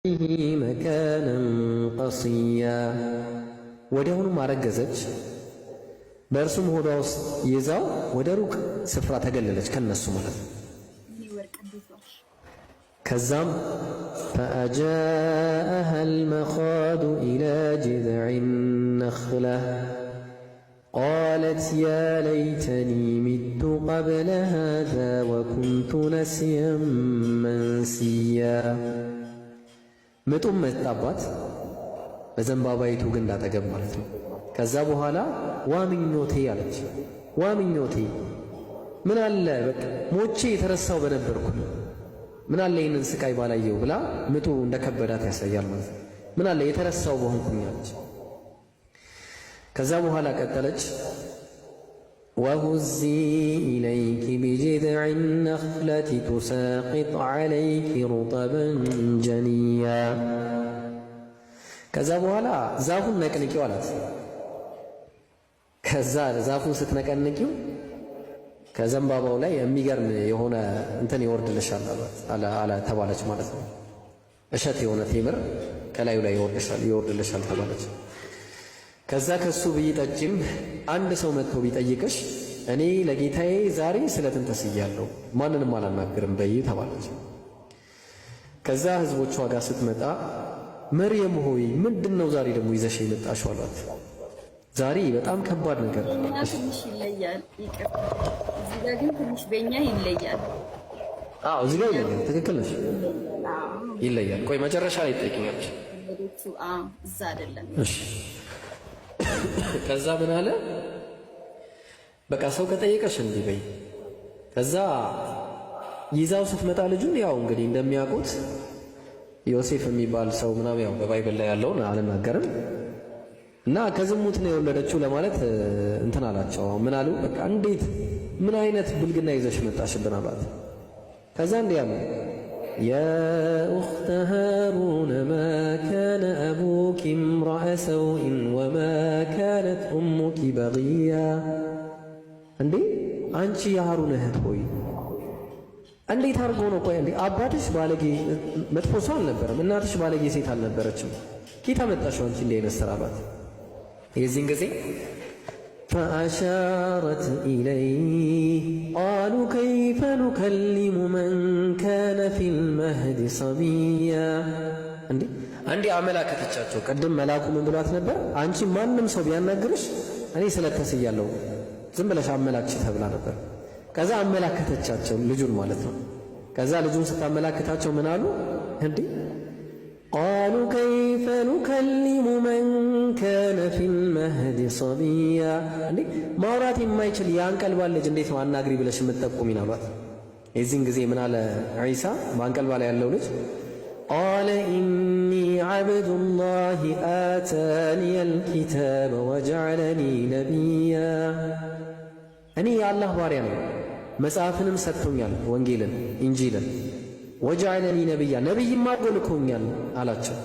مكانا قصيا ወዲያውኑ ማረገዘች በእርሱም ሆዷ ውስጥ ይዛው ወደ ሩቅ ስፍራ ተገለለች ከነሱ ማለት ነው። ከዛም فأجاءها المخاض إلى جذع النخلة قالت يا ليتني مت قبل هذا وكنت نسيا منسيا ምጡም መጣባት በዘንባባይቱ ግንድ አጠገብ ማለት ነው። ከዛ በኋላ ዋምኞቴ አለች። ዋምኞቴ ምን አለ በቃ ሞቼ የተረሳው በነበርኩ ምን አለ ይህንን ስቃይ ባላየው ብላ ምጡ እንደከበዳት ያሳያል ማለት ነው። ምን አለ የተረሳው በሆንኩኝ አለች። ከዛ በኋላ ቀጠለች وهزي إليك بجذع النخلة تساقط عليك رطبا جنيا ከዛ በኋላ ዛፉን ነቅንቂው አላት። ከዛ ዛፉን ስትነቀንቂው ከዘንባባው ላይ የሚገርም የሆነ እንትን ይወርድልሻል አለ ተባለች ማለት ነው። እሸት የሆነ ቴምር ከላዩ ላይ ይወርድልሻል ተባለች። ከዛ ከሱ ቢጠጭም አንድ ሰው መጥቶ ቢጠይቅሽ እኔ ለጌታዬ ዛሬ ስለትን ተስያለሁ ማንንም አላናግርም በይ ተባለች። ከዛ ህዝቦቿ ጋር ስትመጣ መርየም ሆይ ምንድነው ዛሬ ደግሞ ይዘሽ የመጣሽው አሏት። ዛሬ በጣም ከባድ ነገር ነው። ትንሽ ይለያል። እዚህ ጋር ግን ትንሽ በእኛ ይለያል። አዎ እዚህ ጋር ይለያል። ትክክል ነሽ። ይለያል። ቆይ መጨረሻ ላይ ትጠይቂኛለሽ። እዛ አይደለም። እሺ ከዛ ምን አለ በቃ ሰው ከጠየቀሽ እንዲህ በይ። ከዛ ይዛው ስትመጣ ልጁን ያው እንግዲህ እንደሚያውቁት ዮሴፍ የሚባል ሰው ምናምን ያው በባይብል ላይ ያለውን አልናገርም እና ከዝሙት ነው የወለደችው ለማለት እንትን አላቸው። ምን አሉ በቃ እንዴት ምን አይነት ብልግና ይዘሽ መጣሽብን አሏት። ከዛ እንዲህ ያሉ يا أخت هارون ما كان أبوك امرأ سوء وما كانت أمك بغيا እንዴ አንቺ የሃሩን እህት ሆይ እንዴት አድርጎ ነው ቆይ እንዴ አባትሽ ባለጌ መጥፎ ሰው አልነበረም እናትሽ ባለጌ ሴት አልነበረችም ኬታ መጣሽው አንቺ እንደ አይነት ስራ አሏት። የዚህን ጊዜ فأشارت إليه قالوا كيف نكلم من كان في المهد صبيا እንዴ አመላከተቻቸው። ቀደም መላኩ ምን ብሏት ነበር? አንቺ ማንም ሰው ቢያናግርሽ እኔ ስለተስያለሁ ዝም ብለሽ አመላክሽ ተብላ ነበር። ከዛ አመላከተቻቸው ልጁን ማለት ነው። ከዛ ልጁን ስታመላክታቸው ምን አሉ? እንዴ قالوا كيف نكلم من كان في المهد صبيا እንዴ ማውራት የማይችል ያንቀልባ ልጅ እንዴት ነው አናግሪ ብለሽ የምትጠቁሚን አሏት። የዚህን ጊዜ ምን አለ ዒሳ በአንቀልባ ላይ ያለው ልጅ قال إني عبد الله آتاني الكتاب وجعلني نبيا እኔ የአላህ ባሪያ ነኝ መጽሐፍንም ሰጥቶኛል ወንጌልን ኢንጂልን ወጀዐለኒ ነቢያ ነቢይም አድርጎ ልኮኛል አላቸው።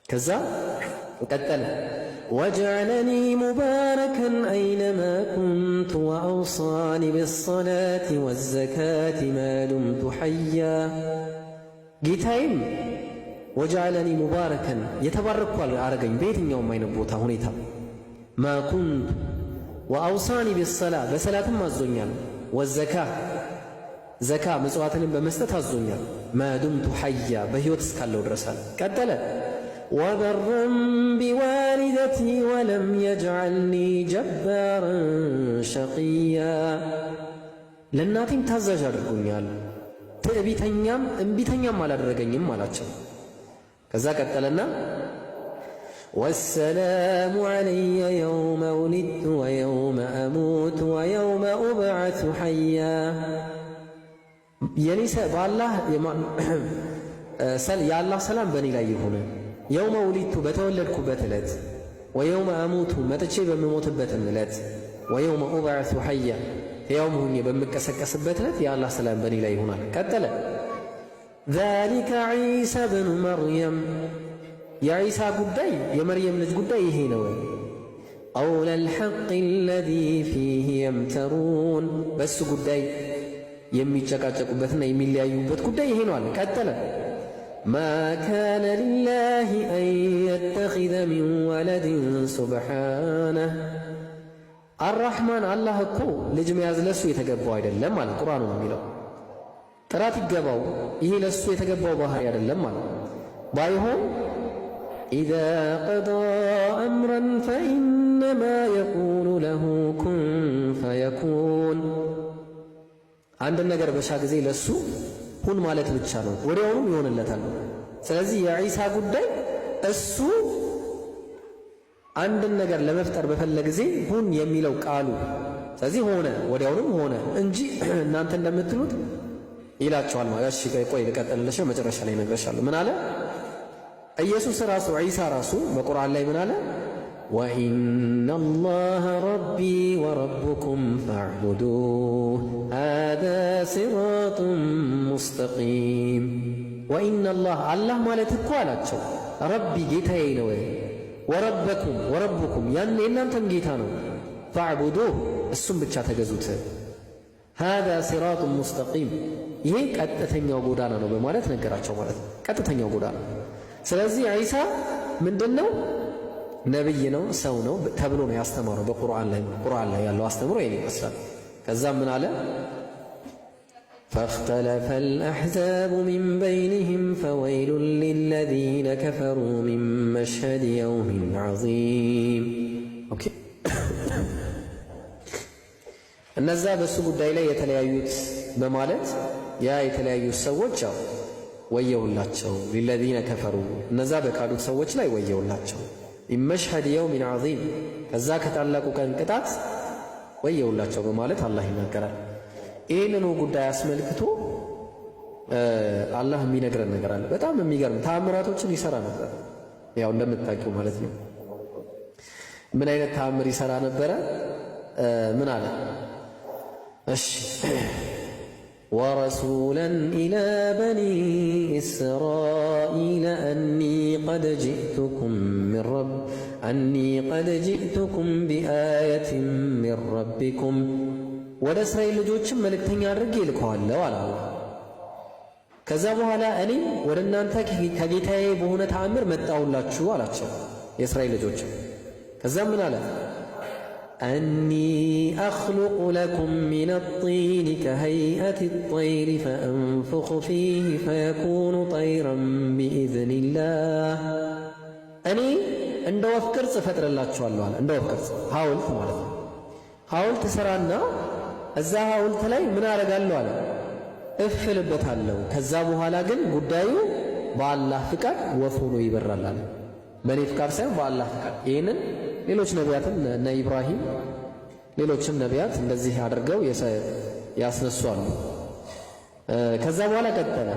ከዛ ቀጠለ ወጀዐለኒ ሙባረከን አይነማ ኩንቱ ወአውሳኒ ቢሰላቲ ወዘካቲ ማ ዱምቱ ሐያ ጌታዬም ወጀዐለኒ ሙባረከን የተባረኩ አረገኝ በየትኛውም አይነት ቦታ ሁኔታ ማ ኩንቱ ወአውሳኒ ቢሰላ በሰላትም አዞኛል ወዘካ ዘካ ምጽዋትንም በመስጠት አዞኛል ማዱምቱ ሐያ በሕይወት እስካለው ድረሳል። ቀጠለ ወበረን ቢዋሊደቲ ወለም የጅዐልኒ ጀባራን ሸቂያ ለእናቴም ታዛዥ አድርጎኛል ትዕቢተኛም እምቢተኛም አላደረገኝም አላቸው። ከዛ ቀጠለና ወሰላሙ ዐለየ የውመ ውሊድቱ ወየውመ አሙቱ ወየውመ ኡብዐሱ ሐያ የአላህ ሰላም በእኔ ላይ ይሁን የውመ ውሊድቱ በተወለድኩበት ዕለት ወየውመ አሙቱ መጥቼ በምሞትበትም ዕለት ወየውመ ኡብዐሱ ሐያ ሕያውም ሆኜ በምቀሰቀስበት ዕለት የአላህ ሰላም በእኔ ላይ ይሆናል። ቀጠለ ዛሊከ ዒሳ ብኑ መርየም የዒሳ ጉዳይ የመርየም ልጅ ጉዳይ ይሄ ነው። ቀውለል ሐቅ አለዚ ፊህ የምተሩን በሱ ጉዳይ የሚጨቃጨቁበትና የሚለያዩበት ጉዳይ ይሄ ነው አለ። ቀጠለ ما كان لله أن يتخذ من ولد سبحانه الرحمن الله እኮ ልጅ መያዝ ለሱ የተገባው አይደለም ማለት ቁርአኑ ነው የሚለው። ጥራት ይገባው ይሄ ለሱ የተገባው ባህሪ አይደለም ማለት ባይሆን إذا قضى أمرا فإنما يقول له كن فيكون አንድ ነገር በሻ ጊዜ ለሱ ሁን ማለት ብቻ ነው፣ ወዲያውኑም ይሆንለታል። ስለዚህ የዒሳ ጉዳይ እሱ አንድን ነገር ለመፍጠር በፈለገ ጊዜ ሁን የሚለው ቃሉ ስለዚህ ሆነ፣ ወዲያውኑም ሆነ እንጂ እናንተ እንደምትሉት ይላቸዋል ማለት። እሺ ቆይ ልቀጥልልሽ፣ መጨረሻ ላይ እነግርሻለሁ። ምን አለ ኢየሱስ ራሱ ዒሳ ራሱ በቁርአን ላይ ምን አለ? ወኢነ አላህ ረቢ ወረብኩም ፈዕቡዱህ ሃዛ ሲራጡን ሙስተቂም። ወኢነ አላህ ማለት እኮ አላቸው ረቢ ጌታዬ ነው፣ ወረብኩም የእናንተም ጌታ ነው። ፈዕቡዱህ እሱም ብቻ ተገዙት። ሃዛ ሲራጡን ሙስተቂም ይሄ ቀጥተኛው ጎዳና ነው በማለት ነገራቸው ማለት ነው። ቀጥተኛው ጎዳና። ስለዚህ ዒሳ ምንድነው? ነብይ ነው፣ ሰው ነው ተብሎ ነው ያስተማረው በቁርአን ላይ ያለው አስተምሮ ይሄን ይመስላል። ከዛም ምን አለ? فاختلف الأحزاب من بينهم فويل للذين كفروا من مشهد يوم عظيم ኦኬ እነዛ በሱ ጉዳይ ላይ የተለያዩት በማለት ያ የተለያዩት ሰዎች ያው ወየውላቸው للذين كفروا እነዛ በካዱት ሰዎች ላይ ወየውላቸው መሽሀድ የውሚን ዐዚም ከዛ ከታላቁ ቀን ቅጣት ወየውላቸው በማለት አላህ ይናገራል። ይህንኑ ጉዳይ አስመልክቶ አላህ የሚነግረን ነገር አለ። በጣም የሚገርም ተአምራቶችን ይሰራ ነበር። ያው እንደምታውቂው ማለት ነው። ምን አይነት ተአምር ይሰራ ነበረ? ምን አለ? እሺ ወረሱላን ኢላ በኒ እስራኢል አኒ ቀድ ጂእቱኩም ቢአየትን ሚን ረቢኩም ወደ እስራኤል ልጆችም መልእክተኛ አድርጌ ልከዋለሁ አለ። ከዛ በኋላ እኔ ወደ እናንተ ከጌታዬ በሆነ ተአምር መጣሁላችሁ አላቸው የእስራኤል ልጆች። ከዛም ምን አለ? አኒ አኽሉቁ ለኩም ሚነ ጢን ከሀይአት ጠይር ፈአንፉኹ ፊህ ፈየኩኑ ጠይረን ቢኢዝኒላህ እኔ እንደ ወፍ ቅርጽ እፈጥርላችኋለሁ አለ። እንደ ወፍ ቅርጽ ሐውልት ማለት ነው። ሐውልት ሥራና እዛ ሐውልት ላይ ምን አደርጋለሁ አለ? እፍልበታለሁ። ከዛ በኋላ ግን ጉዳዩ በአላህ ፍቃድ ወፍ ሆኖ ይበራል አለ። በእኔ ፍቃድ ሳይሆን በአላህ ፍቃድ። ይህንን ሌሎች ነቢያትም እነ ኢብራሂም ሌሎችም ነቢያት እንደዚህ አድርገው ያስነሱ አሉ። ከዛ በኋላ ቀጠለ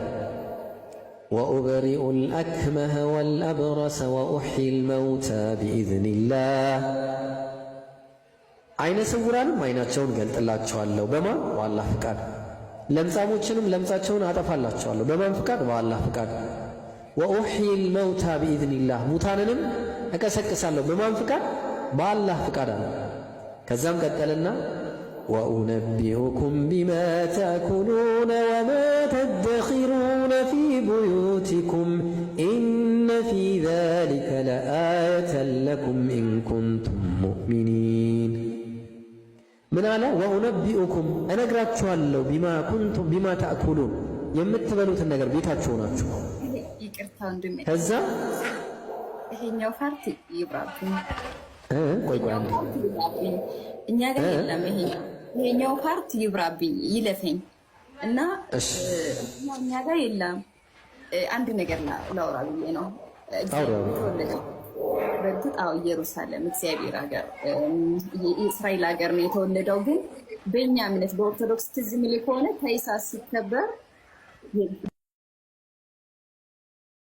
ወኡበሪኡ ልአክመሀ ወልአብረሰ ወኡሕይል መውታ ቢኢዝኒላህ አይነ ስውራንም አይናቸውን ገልጥላቸዋለሁ። በማን? በአላህ ፍቃድ። ለምጻሞችንም ለምጻቸውን አጠፋላቸዋለሁ። በማን ፍቃድ? በአላህ ፍቃድ። ወኡሕይል መውታ ቢኢዝኒላህ ሙታንንም እቀሰቅሳለሁ። በማን ፍቃድ? በአላህ ፍቃድ አለ። ከዛም ቀጠልና ወኡነቢኡኩም ቢማ ተእኩሉነ ወማ ተደኺሩነ ፊ ቡዩቲኩም ኢነ ፊ ዛሊከ ለአየተን ለኩም ኢን ኩንቱም ሙእሚኒን። ምን አለ? ወኡነቢኡኩም እነግራችኋለሁ ቢማ ተእኩሉን የምትበሉትን ነገር ቤታችሁ ናችሁ። ከዛ ይሄኛው ፓርቲ ይብራብኝ ቆይ አንዴ እኛ ጋር የለም። ይሄኛው ፓርቲ ይብራብኝ ይለፈኝ እና እኛ ጋር የለም። አንድ ነገር ላውራ ብዬ ነው። በእርግጥ ኢየሩሳሌም እግዚአብሔር ሀገር የእስራኤል ሀገር ነው የተወለደው። ግን በእኛ እምነት በኦርቶዶክስ ትዝ የሚል ከሆነ ታኅሳስ ሲከበር